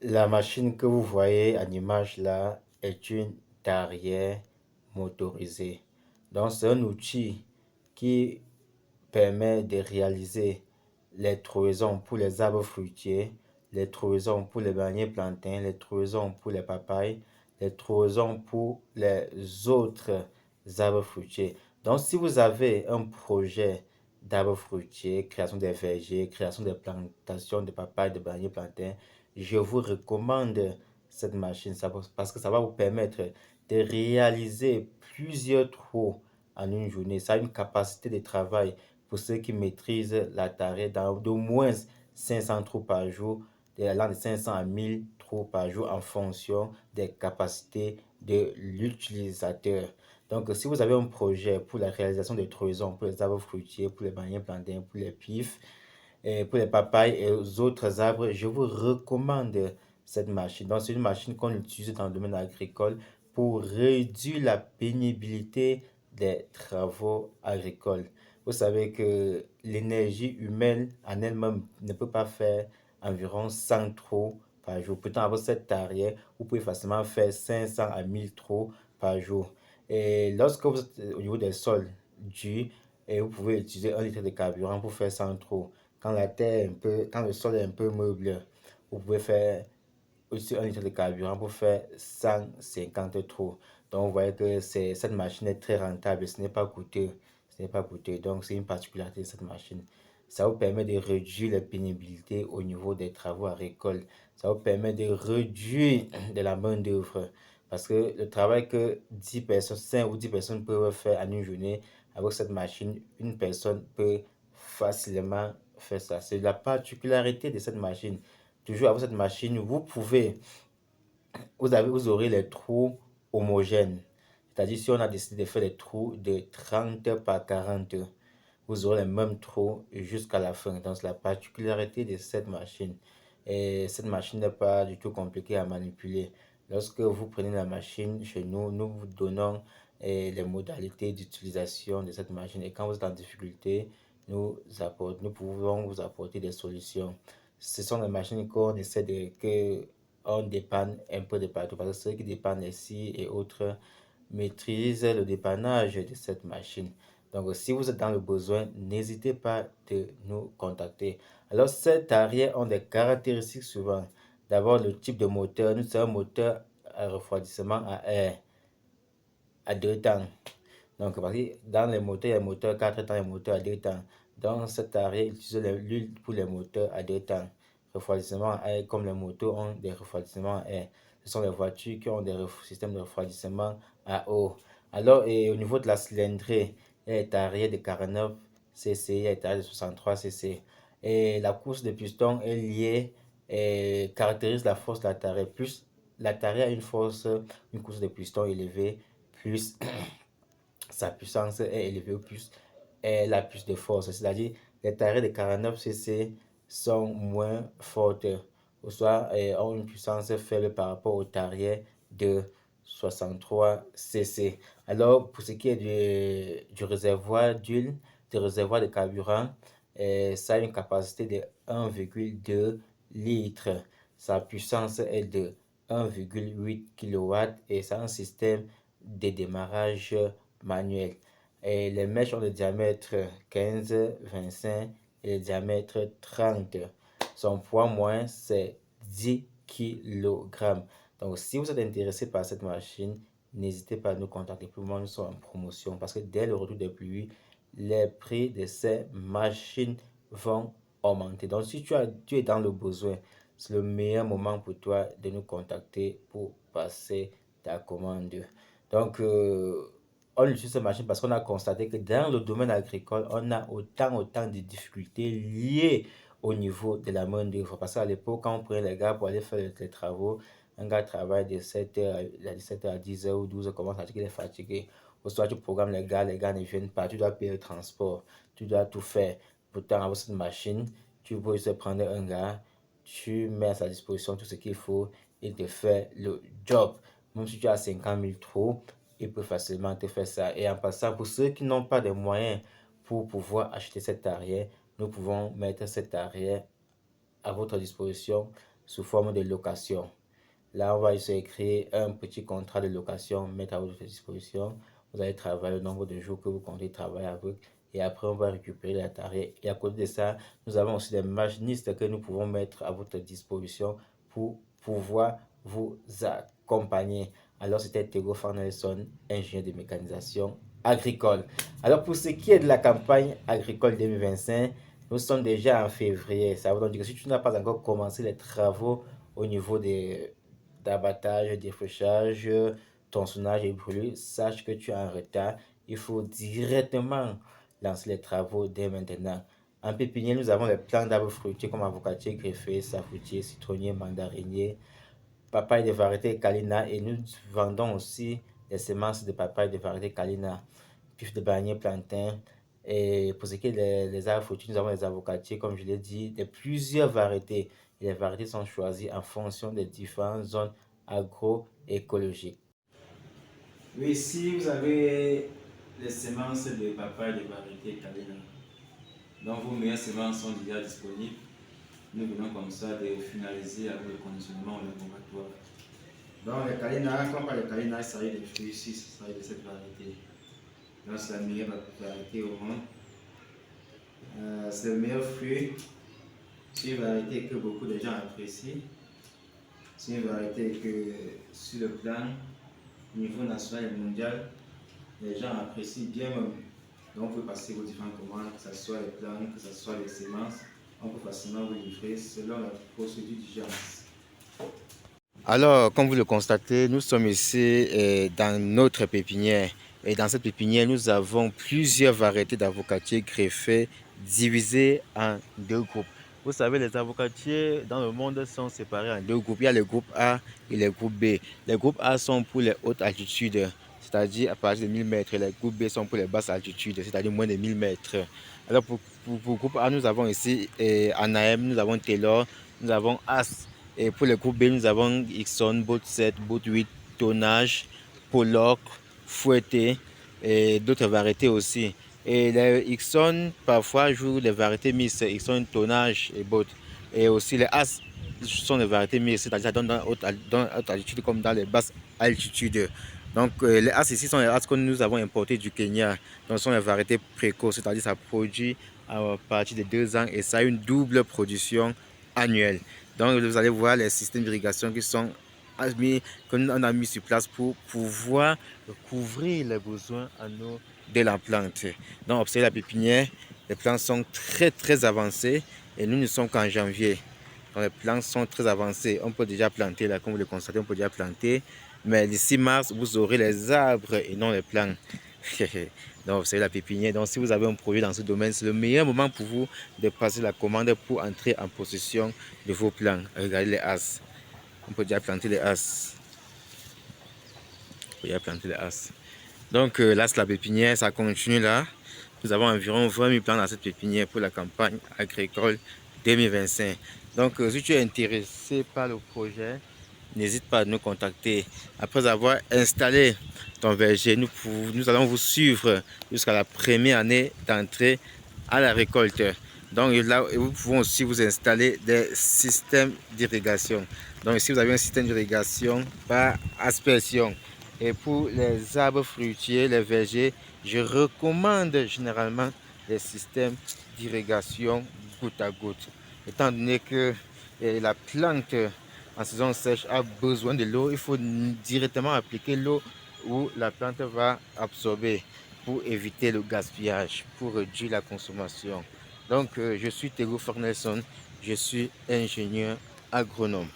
La machine que vous voyez en image là est une tarière motorisée. Donc, c'est un outil qui permet de réaliser les trouaisons pour les arbres fruitiers, les trouaisons pour les bananiers plantains, les trouaisons pour les papayes, les trouaisons pour les autres arbres fruitiers. Donc, si vous avez un projet d'arbres fruitiers, création des vergers, création des plantations de papayes, de bananiers plantains, je vous recommande cette machine parce que ça va vous permettre de réaliser plusieurs trous en une journée. Ça a une capacité de travail pour ceux qui maîtrisent la tare d'au moins 500 trous par jour, allant de 500 à 1000 trous par jour en fonction des capacités de l'utilisateur. Donc, si vous avez un projet pour la réalisation de trouaisons, pour les arbres fruitiers, pour les bananiers plantains, pour les pifs, et pour les papayes et les autres arbres, je vous recommande cette machine. Donc, c'est une machine qu'on utilise dans le domaine agricole pour réduire la pénibilité des travaux agricoles. Vous savez que l'énergie humaine en elle-même ne peut pas faire environ 100 trous par jour. Pourtant, avec cette tarière, vous pouvez facilement faire 500 à 1000 trous par jour. Et lorsque vous êtes au niveau des sols durs, et vous pouvez utiliser 1 litre de carburant pour faire 100 trous. Quand la terre est un peu, quand le sol est un peu meuble, vous pouvez faire aussi 1 litre de carburant pour faire 150 trous. Donc, vous voyez que cette machine est très rentable. Ce n'est pas coûteux. Ce n'est pas coûteux. Donc, c'est une particularité de cette machine. Ça vous permet de réduire la pénibilité au niveau des travaux agricoles. Ça vous permet de réduire de la main-d'œuvre. Parce que le travail que 10 personnes, 5 ou 10 personnes peuvent faire en une journée, avec cette machine, une personne peut facilement faire ça. C'est la particularité de cette machine. Toujours avec cette machine, vous aurez les trous homogènes. C'est-à-dire, si on a décidé de faire des trous de 30 par 40, vous aurez les mêmes trous jusqu'à la fin. Donc, c'est la particularité de cette machine. Et cette machine n'est pas du tout compliquée à manipuler. Lorsque vous prenez la machine chez nous, nous vous donnons les modalités d'utilisation de cette machine. Et quand vous êtes en difficulté, nous pouvons vous apporter des solutions. Ce sont des machines qu'on essaie que on dépanne un peu de partout. Parce que ceux qui dépannent ici et autres maîtrisent le dépannage de cette machine. Donc, si vous êtes dans le besoin, n'hésitez pas de nous contacter. Alors, ces arrières ont des caractéristiques suivantes. D'abord, le type de moteur. Nous, c'est un moteur à refroidissement à air à deux temps. Donc, parce que dans les moteurs, il y a moteur 4 temps et moteur à 2 temps. Donc, cet arrière utilise l'huile pour les moteurs à 2 temps. Refroidissement à air, comme les motos ont des refroidissements à air. Ce sont les voitures qui ont des systèmes de refroidissement à eau. Alors, et au niveau de la cylindrée, il y a un arrière de 49 cc, il y a un arrière de 63 cc. Et la course de piston est liée et caractérise la force de la tarière. Plus la tarière a une course de piston élevée, plus sa puissance est élevée, plus elle a plus de force. C'est-à-dire, les tarés de 49 cc sont moins fortes, ou soit ont une puissance faible par rapport aux tarés de 63 cc. Alors, pour ce qui est du réservoir d'huile, du réservoir de carburant, ça a une capacité de 1,2 litres. Sa puissance est de 1,8 kW et c'est un système de démarrage manuel. Et les mèches ont le diamètre 15, 25 et le diamètre 30. Son poids moyen, c'est 10 kg. Donc, si vous êtes intéressé par cette machine, n'hésitez pas à nous contacter. Pour le moment, nous sommes en promotion parce que dès le retour des pluies, les prix de ces machines vont augmenter. Donc, si tu es dans le besoin, c'est le meilleur moment pour toi de nous contacter pour passer ta commande. Donc, on utilise cette machine parce qu'on a constaté que dans le domaine agricole, on a autant de difficultés liées au niveau de la main-d'œuvre. Parce qu'à l'époque, quand on prenait les gars pour aller faire les travaux, un gars travaille de 7h à 10h ou 12h, commence à dire qu'il est fatigué. Ou soit tu programmes les gars ne viennent pas, tu dois payer le transport, tu dois tout faire. Pourtant, avec cette machine, tu peux juste prendre un gars, tu mets à sa disposition tout ce qu'il faut, il te fait le job. Même si tu as 50 000 trous, il peut facilement te faire ça. Et en passant, pour ceux qui n'ont pas de moyens pour pouvoir acheter cette arrière, nous pouvons mettre cette arrière à votre disposition sous forme de location. Là, on va essayer de créer un petit contrat de location, mettre à votre disposition. Vous allez travailler le nombre de jours que vous comptez travailler avec. Et après, on va récupérer la tarife. Et à côté de ça, nous avons aussi des machinistes que nous pouvons mettre à votre disposition pour pouvoir vous accompagner. Alors, c'était Tego Farnelson, ingénieur de mécanisation agricole. Alors, pour ce qui est de la campagne agricole 2025, nous sommes déjà en février. Ça veut donc dire que si tu n'as pas encore commencé les travaux au niveau d'abattage, défrichage, tronçonnage et brûlure, sache que tu es en retard. Il faut directement lancer les travaux dès maintenant. En pépinière, nous avons les plants d'arbres fruitiers comme avocatier, greffé, safoutier, citronnier, mandarinier, papaye de variété Kalina, et nous vendons aussi les semences de papaye de variété Kalina, pif de bananier, plantain. Et pour ce qui est des arbres fruitiers, nous avons les avocatiers, comme je l'ai dit, de plusieurs variétés. Et les variétés sont choisies en fonction des différentes zones agroécologiques. Oui, ici vous avez les semences de papaye de variété Kalina. Donc vos meilleures semences sont déjà disponibles. Nous venons comme ça de finaliser avec le conditionnement au laboratoire. Donc les Kalina, comme par les Kalina, il s'agit des fruits ici, il s'agit de cette variété. Donc c'est la meilleure variété au monde. C'est le meilleur fruit. C'est une variété que beaucoup de gens apprécient. C'est une variété que sur le plan niveau national et mondial, les gens apprécient bien même. Donc vous pouvez passer vos différentes commandes, que ce soit les plants, que ce soit les semences. On peut facilement vous livrer selon la procédure d'urgence. Alors, comme vous le constatez, nous sommes ici dans notre pépinière. Et dans cette pépinière, nous avons plusieurs variétés d'avocatiers greffés divisés en deux groupes. Vous savez, les avocatiers dans le monde sont séparés en deux groupes. Il y a le groupe A et le groupe B. Les groupes A sont pour les hautes altitudes, c'est-à-dire à partir de 1000 mètres. Et les groupes B sont pour les basses altitudes, c'est-à-dire moins de 1000 mètres. Alors, pour le groupe A, nous avons ici Anahem, nous avons Taylor, nous avons As. Et pour le groupe B, nous avons Ixon, Bot 7, Bot 8, Tonnage, Pollock, Fouetté et d'autres variétés aussi. Et les Ixon, parfois, jouent les variétés mixtes, Ixon, Tonnage et Bot. Et aussi les As sont les variétés mixtes, c'est-à-dire dans haute altitude comme dans les basses altitudes. Donc les As ici sont les As que nous avons importés du Kenya. Donc ce sont les variétés précoces, c'est-à-dire ça produit à partir de 2 ans et ça a une double production annuelle. Donc vous allez voir les systèmes d'irrigation qui sont qu'on a mis sur place pour pouvoir couvrir les besoins en eau de la plante. Donc observez la pépinière, les plantes sont très avancées et nous ne sommes qu'en janvier. Donc les plantes sont très avancées, on peut déjà planter là, comme vous le constatez, on peut déjà planter. Mais d'ici mars, vous aurez les arbres et non les plantes. Donc, vous savez, la pépinière. Donc, si vous avez un projet dans ce domaine, c'est le meilleur moment pour vous de passer la commande pour entrer en possession de vos plants. Regardez les as. On peut déjà planter les as. On peut déjà planter les as. Donc, là, c'est la pépinière. Ça continue là. Nous avons environ 20 000 plants dans cette pépinière pour la campagne agricole 2025. Donc, si tu es intéressé par le projet, n'hésite pas à nous contacter. Après avoir installé ton verger, nous allons vous suivre jusqu'à la première année d'entrée à la récolte. Donc là, vous pouvez aussi vous installer des systèmes d'irrigation. Donc ici, vous avez un système d'irrigation par aspersion. Et pour les arbres fruitiers, les vergers, je recommande généralement les systèmes d'irrigation goutte à goutte. Étant donné que la plante en saison sèche a besoin de l'eau, il faut directement appliquer l'eau où la plante va absorber pour éviter le gaspillage, pour réduire la consommation. Donc, je suis Tego Farnelson, je suis ingénieur agronome.